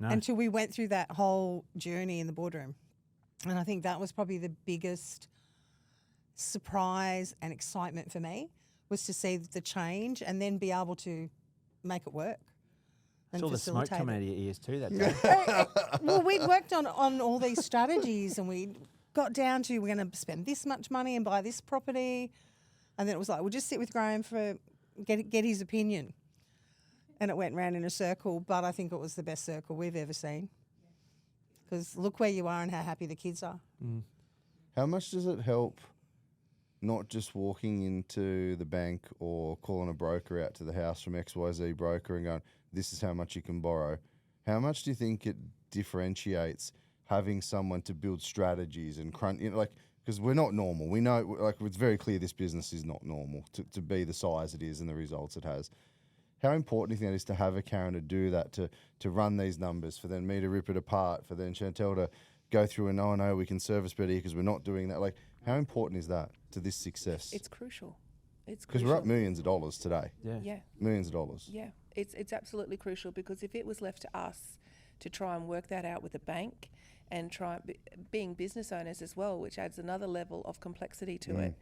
until we went through that whole journey in the boardroom. And I think that was probably the biggest surprise and excitement for me, was to see the change and then be able to make it work. And Saw the smoke facilitate coming it. out of your ears too that day. Well, we'd worked on all these strategies, and we got down to, we're going to spend this much money and buy this property. And then it was like, we'll just sit with Graham for get his opinion. And it went round in a circle, but I think it was the best circle we've ever seen. Because look where you are and how happy the kids are. How much does it help not just walking into the bank or calling a broker out to the house from XYZ broker and going, this is how much you can borrow? How much do you think it differentiates having someone to build strategies and crunch, like, because we're not normal. We know, like, it's very clear this business is not normal to be the size it is and the results it has. How important do you think that is to have a Karen to do that, to run these numbers, for then me to rip it apart, for then Chantel to go through and, oh, no, we can service better because we're not doing that. Like, how important is that to this success? It's crucial. It's Because crucial. we're up millions of dollars today. Yeah. Millions of dollars. Yeah. It's absolutely crucial, because if it was left to us to try and work that out with a bank and being business owners as well, which adds another level of complexity to it,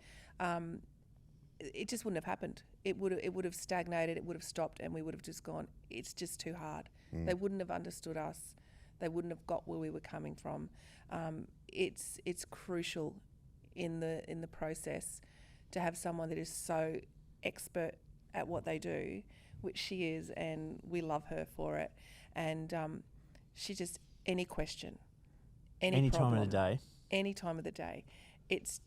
it just wouldn't have happened. It would have stagnated, it would have stopped, and we would have just gone, it's just too hard. They wouldn't have understood us. They wouldn't have got where we were coming from. It's crucial in the process to have someone that is so expert at what they do, which she is, and we love her for it. And she just, any question, any time problem, of the day. any time of the day, it's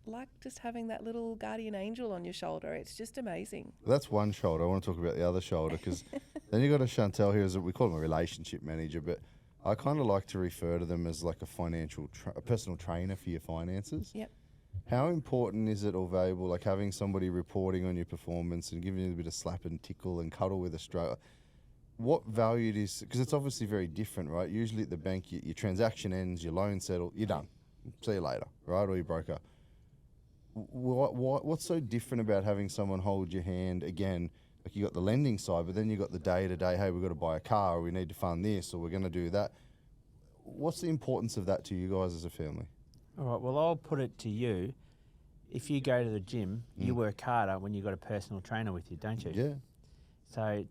like just having that little guardian angel on your shoulder. It's just amazing. That's one shoulder. I want to talk about the other shoulder, because then you got a Chantel here, we call him a relationship manager, but I kind of like to refer to them as like a personal trainer for your finances. Yep. How important is it, or valuable, like having somebody reporting on your performance and giving you a bit of slap and tickle and cuddle with a stroke? What value it is, because it's obviously very different, right? Usually at the bank, your transaction ends, your loan settled, you're done. See you later, right? Or your broker. What's so different about having someone hold your hand again? Like, you got the lending side, but then you got the day-to-day, hey, we've got to buy a car, or we need to fund this, or we're going to do that. What's the importance of that to you guys as a family? All right, well, I'll put it to you. If you go to the gym, you work harder when you've got a personal trainer with you, don't you? Yeah. So,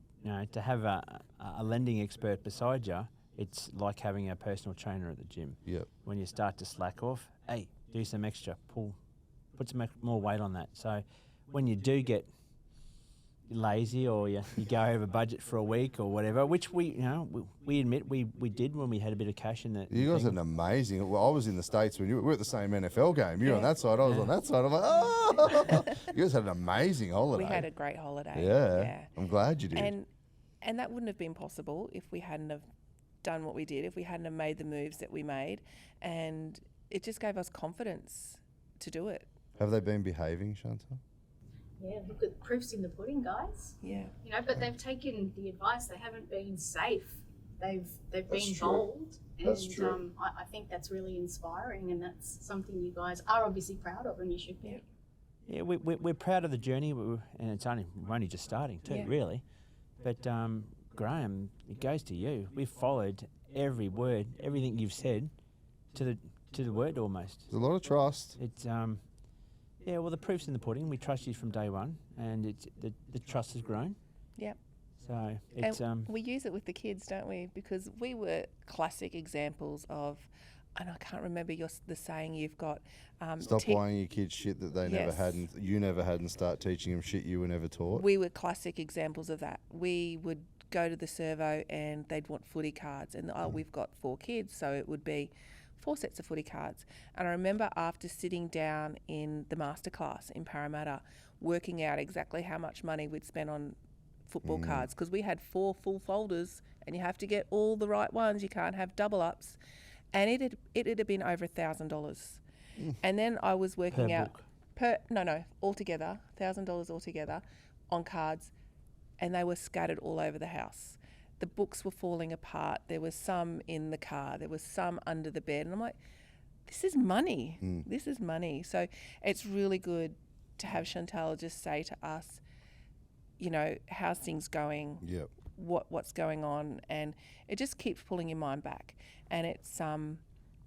to have a lending expert beside you, it's like having a personal trainer at the gym. Yep. When you start to slack off, hey, do some extra, put some more weight on that. So when you do get lazy, or you go over budget for a week or whatever, which we admit we did when we had a bit of cash in the You guys thing. had an amazing. Well, I was in the States when we were at the same NFL game. You were on that side, I was on that side. I'm like, oh! You guys had an amazing holiday. We had a great holiday. Yeah. I'm glad you did. And that wouldn't have been possible if we hadn't have done what we did, if we hadn't have made the moves that we made. And it just gave us confidence to do it. Have they been behaving, Chantal? Yeah, look at proofs in the pudding, guys. Yeah. You know, but they've taken the advice. They haven't been safe. They've been true. bold. That's and true. I think that's really inspiring, and that's something you guys are obviously proud of, and you should be. Yeah, we're proud of the journey, and we're only just starting too, really. But Graham, it goes to you. We've followed every word, everything you've said, to the word almost. There's a lot of trust. It's well, the proof's in the pudding. We trust you from day one, and the trust has grown. Yep. So it's And we use it with the kids, don't we? Because we were classic examples of, and I can't remember the saying you've got. Stop buying your kids shit that they never Yes. had, and you never had, and start teaching them shit you were never taught. We were classic examples of that. We would go to the servo and they'd want footy cards, and we've got 4 kids, so it would be 4 sets of footy cards. And I remember after sitting down in the masterclass in Parramatta, working out exactly how much money we'd spent on football cards because we had 4 full folders and you have to get all the right ones. You can't have double ups. And it had been over $1,000. And then I was working Per out book. altogether, $1,000 altogether on cards, and they were scattered all over the house. The books were falling apart. There was some in the car. There was some under the bed. And I'm like, this is money. This is money. So it's really good to have Chantal just say to us, you know, how's things going? Yep. What's going on? And it just keeps pulling your mind back. And it's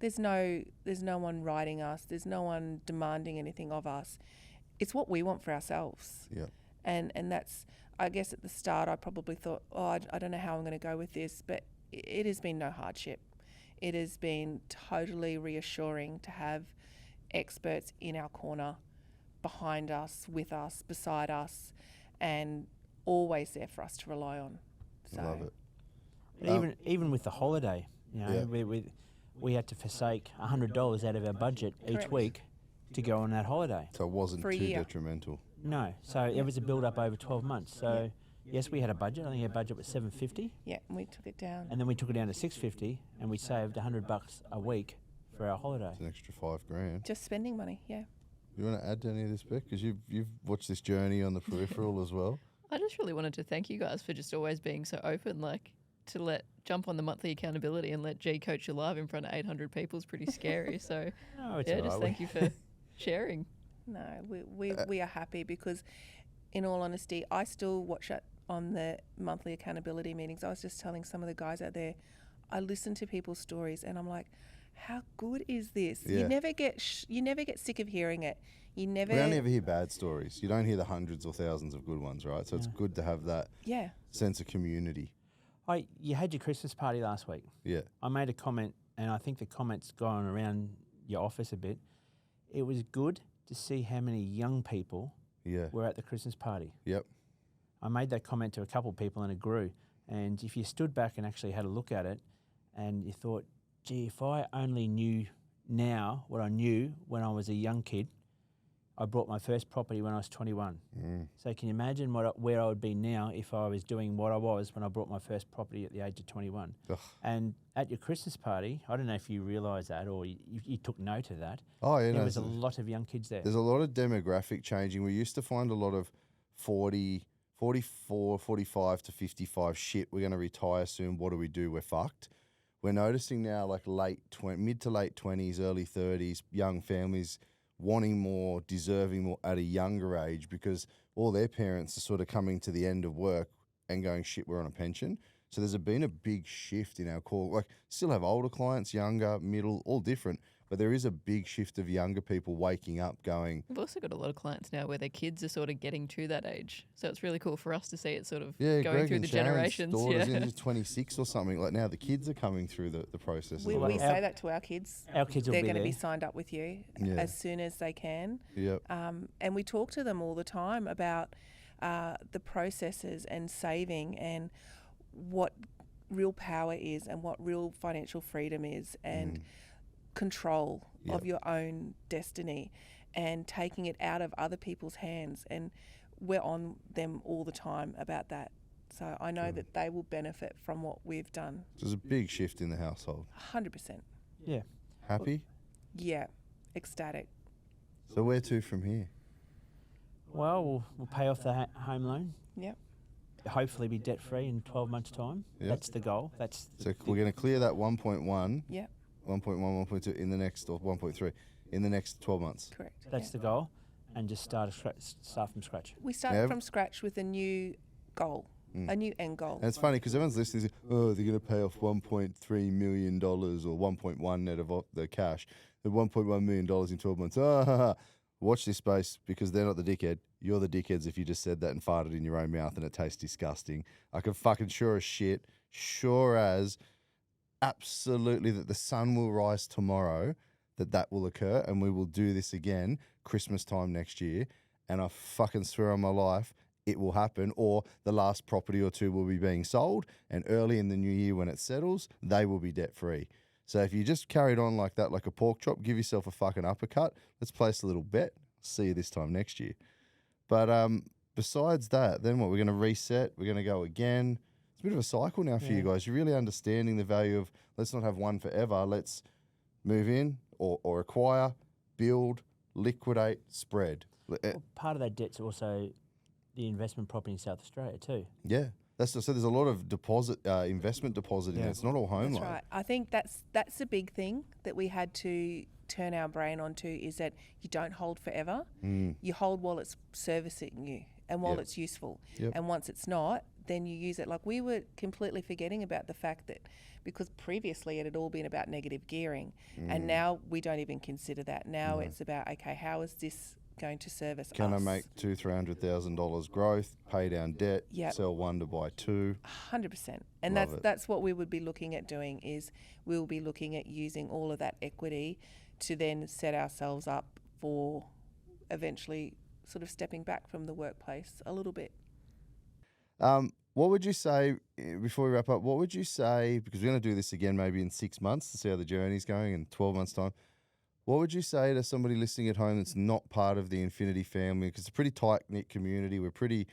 there's no one writing us. There's no one demanding anything of us. It's what we want for ourselves. Yep. And that's, I guess at the start I probably thought, I don't know how I'm going to go with this, but it has been no hardship. It has been totally reassuring to have experts in our corner, behind us, with us, beside us, and always there for us to rely on. So I love it. But even with the holiday, you know, we had to forsake $100 out of our budget each Correct. week to go on that holiday. So it wasn't For a too year. detrimental. No, so it was a build up over 12 months. So yes, we had a budget. I think our budget was $750, yeah, we took it down. and then we took it down to $650, and we saved $100 a week for our holiday. It's an extra $5,000. Just spending money, yeah. You want to add to any of this, Bec? Because you've watched this journey on the peripheral as well. I just really wanted to thank you guys for just always being so open, like to jump on the monthly accountability and let G coach you live in front of 800 people is pretty scary. So No, it's yeah, all just right. thank you for sharing. No, we are happy because, in all honesty, I still watch it on the monthly accountability meetings. I was just telling some of the guys out there, I listen to people's stories and I'm like, how good is this? Yeah. You never get sick of hearing it. You never. We only ever hear bad stories. You don't hear the hundreds or thousands of good ones, right? So it's good to have that Yeah. sense of community. You had your Christmas party last week. Yeah. I made a comment, and I think the comment's gone around your office a bit. It was good to see how many young people Yeah. were at the Christmas party. Yep. I made that comment to a couple of people and it grew. And if you stood back and actually had a look at it and you thought, gee, if I only knew now what I knew when I was a young kid, I bought my first property when I was 21. So can you imagine where I would be now if I was doing what I was when I bought my first property at the age of 21? Ugh. And at your Christmas party, I don't know if you realise that or you took note of that, Oh, yeah. there No, was a lot of young kids there. there's a lot of demographic changing. We used to find a lot of 44, 45 to 55 shit. We're going to retire soon. What do we do? We're fucked. We're noticing now like mid to late 20s, early 30s, young families wanting more, deserving more at a younger age because all their parents are sort of coming to the end of work and going, shit, we're on a pension. So there's been a big shift in our call. Like, still have older clients, younger, middle, all different. But there is a big shift of younger people waking up going, We've also got a lot of clients now where their kids are sort of getting to that age. So it's really cool for us to see it sort of yeah, going Greg through and the Sharon's generations. daughters Yeah. in 26 or something. Like now the kids are coming through the process. as We well. say that to our kids. Our kids will They're be going to there. be signed up with you Yeah. as soon as they can. Yep. And we talk to them all the time about the processes and saving and what real power is and what real financial freedom is and control Yep. of your own destiny and taking it out of other people's hands. And we're on them all the time about that. So I know that they will benefit from what we've done. So there's a big shift in the household. 100%. Yeah. Happy? Yeah. Ecstatic. So where to from here? Well, we'll pay off the home loan. Yep. Hopefully be debt free in 12 months' time. Yep. That's the goal. That's So we're going to clear that 1.1, Yep. 1.1, 1.2 in the next, or 1.3 in the next 12 months. Correct. that's the goal, and just start from scratch. We start Yeah. from scratch with a new goal, a new end goal. And it's funny because everyone's listening, oh, they're going to pay off $1.3 million or 1.1 net of the cash. The $1.1 million in 12 months. Watch this space because they're not the dickhead. You're the dickheads if you just said that and farted in your own mouth and it tastes disgusting. I can fucking sure as shit, sure as absolutely that the sun will rise tomorrow, that will occur and we will do this again Christmas time next year. And I fucking swear on my life, it will happen, or the last property or two will be being sold, and early in the new year when it settles, they will be debt free. So if you just carried on like that, like a pork chop, give yourself a fucking uppercut. Let's place a little bet. See you this time next year. But besides that, then what? We're going to reset. We're going to go again. It's a bit of a cycle now for you guys. You're really understanding the value of let's not have one forever. Let's move in or acquire, build, liquidate, spread. Well, part of that debt's also the investment property in South Australia too. Yeah. So there's a lot of investment deposit in it. It's not all home That's loan. right. I think that's a big thing that we had to turn our brain onto is that you don't hold forever. You hold while it's servicing you and while it's useful. And once it's not, then you use it. Like we were completely forgetting about the fact that because previously it had all been about negative gearing and now we don't even consider that. Now it's about, okay, how is this going to service us? Can I make $200,000-$300,000 growth, pay down debt, sell one to buy two? 100%. And that's what we would be looking at doing is we'll be looking at using all of that equity to then set ourselves up for eventually sort of stepping back from the workplace a little bit. What would you say, before we wrap up, what would you say, because we're going to do this again maybe in 6 months to see how the journey's going in 12 months' time, what would you say to somebody listening at home that's not part of the Infinity family? Because it's a pretty tight-knit community. We're pretty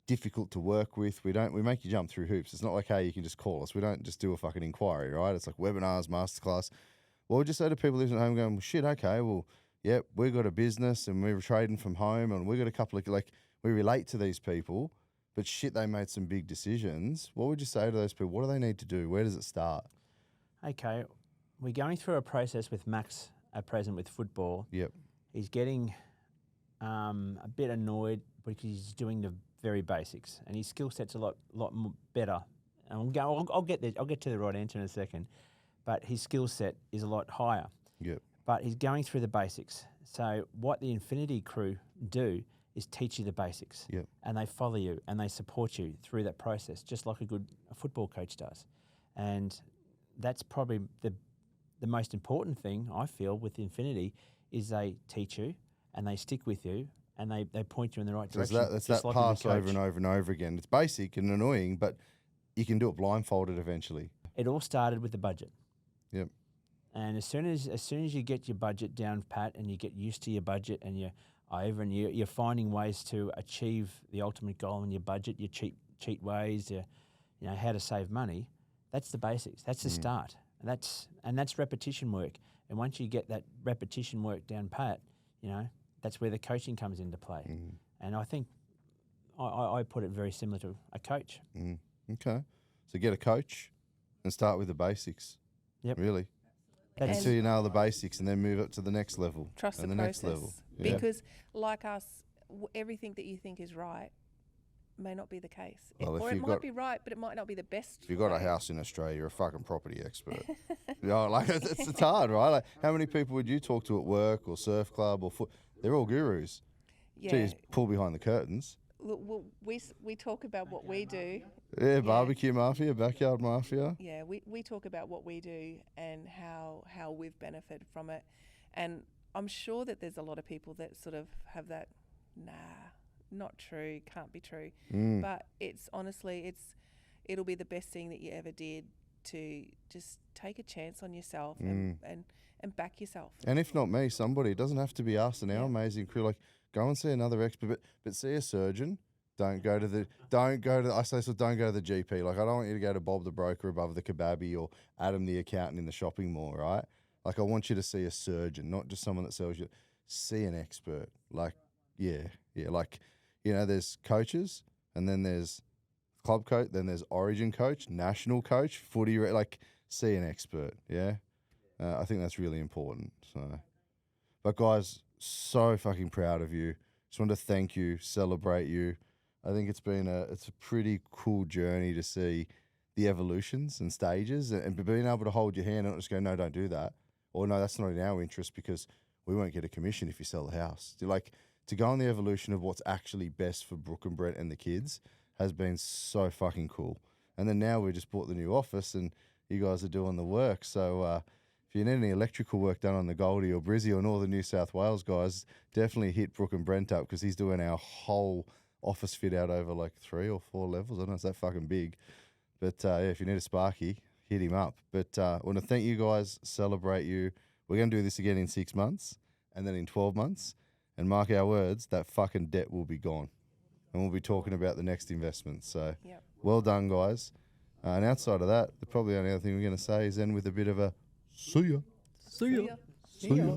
difficult to work with. We make you jump through hoops. It's not like, hey, you can just call us. We don't just do a fucking inquiry, right? It's like webinars, masterclass. What would you say to people listening at home going, well, shit, okay, well, yeah, we've got a business and we're trading from home and we've got a couple of, we relate to these people, but shit, they made some big decisions. What would you say to those people? What do they need to do? Where does it start? Okay, we're going through a process with Max at present with football. Yep. He's getting a bit annoyed because he's doing the very basics, and his skill set's a lot more better. And I'll get there. I'll get to the right answer in a second, but his skill set is a lot higher. Yep. But he's going through the basics. So what the Infinity crew do is teach you the basics. Yep. And they follow you and they support you through that process, just like a good football coach does. And that's probably the most important thing I feel with Infinity is they teach you and they stick with you and they point you in the right direction. That's that like pass over and over and over again. It's basic and annoying, but you can do it blindfolded eventually. It all started with the budget. Yep. And as soon as you get your budget down pat and you get used to your budget and you're over and you're finding ways to achieve the ultimate goal in your budget, your cheat ways, how to save money, that's the basics. That's the start. And that's repetition work. And once you get that repetition work down pat, that's where the coaching comes into play. And I think I put it very similar to a coach. Okay. So get a coach and start with the basics. Yep. Really. That's until you nail the basics and then move up to the next level. Trust and the next process. level. Yeah. Because like us, everything that you think is right may not be the case. Well, if or it you've might got- be right, but it might not be the best. If you've got a way. house in Australia, you're a fucking property expert. It's hard, right? Like, how many people would you talk to at work or surf club or foot? They're all gurus. Yeah. Geez, pull behind the curtains. Look, well, we talk about what we do. Yeah, barbecue mafia, backyard mafia. Yeah, we talk about what we do and how we've benefited from it. And I'm sure that there's a lot of people that sort of have that, nah, not true, can't be true. But it's honestly, it'll be the best thing that you ever did to just take a chance on yourself and back yourself. And if not me, somebody. It doesn't have to be us and our amazing crew. Like, go and see another expert, but see a surgeon. Don't go to the GP. Like, I don't want you to go to Bob the broker above the kebabby or Adam the accountant in the shopping mall, right? Like, I want you to see a surgeon, not just someone that sells you. See an expert. Like, yeah. Like, there's coaches, and then there's club coach, then there's origin coach, national coach, footy. Like, see an expert, yeah? I think that's really important. So, but guys, so fucking proud of you. Just want to thank you, celebrate you. I think it's a pretty cool journey to see the evolutions and stages and being able to hold your hand and not just go, no, don't do that. Or no, that's not in our interest because we won't get a commission if you sell the house. To go on the evolution of what's actually best for Brooke and Brent and the kids has been so fucking cool. And then now we just bought the new office and you guys are doing the work. So if you need any electrical work done on the Goldie or Brizzy or Northern New South Wales, guys, definitely hit Brooke and Brent up because he's doing our whole office fit out over like 3 or 4 levels. I don't know, it's that fucking big. But if you need a Sparky, hit him up. But I want to thank you guys, celebrate you. We're going to do this again in 6 months and then in 12 months. And mark our words, that fucking debt will be gone. and we'll be talking about the next investment. So Yep. well done, guys. And outside of that, the probably only other thing we're going to say is end with a bit of a see ya. See ya. See ya.